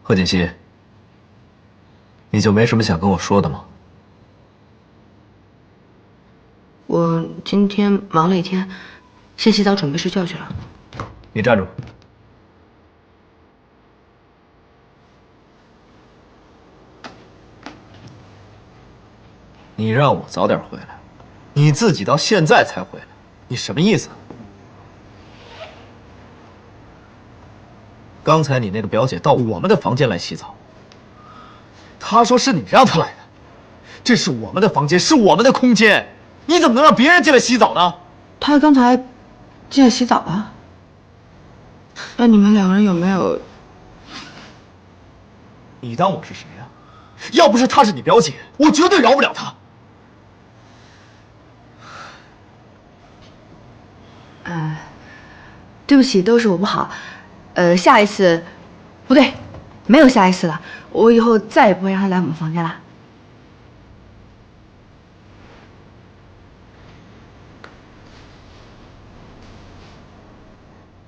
贺锦熙，你就没什么想跟我说的吗？我今天忙了一天，先洗澡准备睡觉去了。你站住！你让我早点回来，你自己到现在才回来，你什么意思？刚才你那个表姐到我们的房间来洗澡，她说是你让她来的，这是我们的房间，是我们的空间，你怎么能让别人进来洗澡呢？他刚才进来洗澡了。那你们两个人有没有？你当我是谁呀？要不是她是你表姐，我绝对饶不了她。对不起，都是我不好。下一次，不对，没有下一次了。我以后再也不会让他来我们房间了。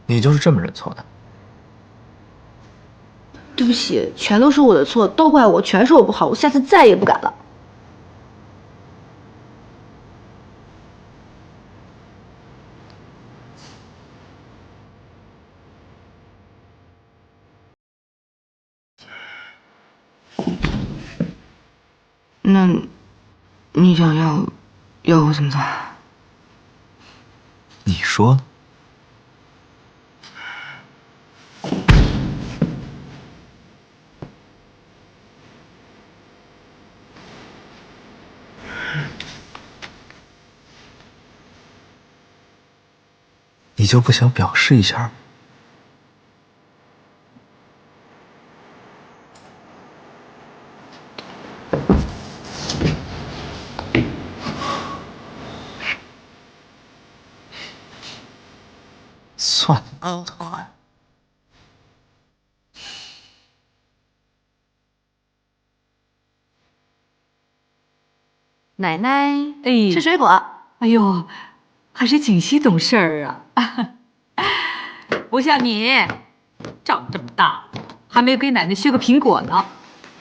你就是这么认错的？对不起，全都是我的错，都怪我，全是我不好，我下次再也不敢了。那，你想要我怎么做？你说呢？你就不想表示一下吗？算了，奶奶，哎，吃水果。哎呦，还是锦溪懂事儿啊，不像你，长这么大还没有给奶奶削个苹果呢。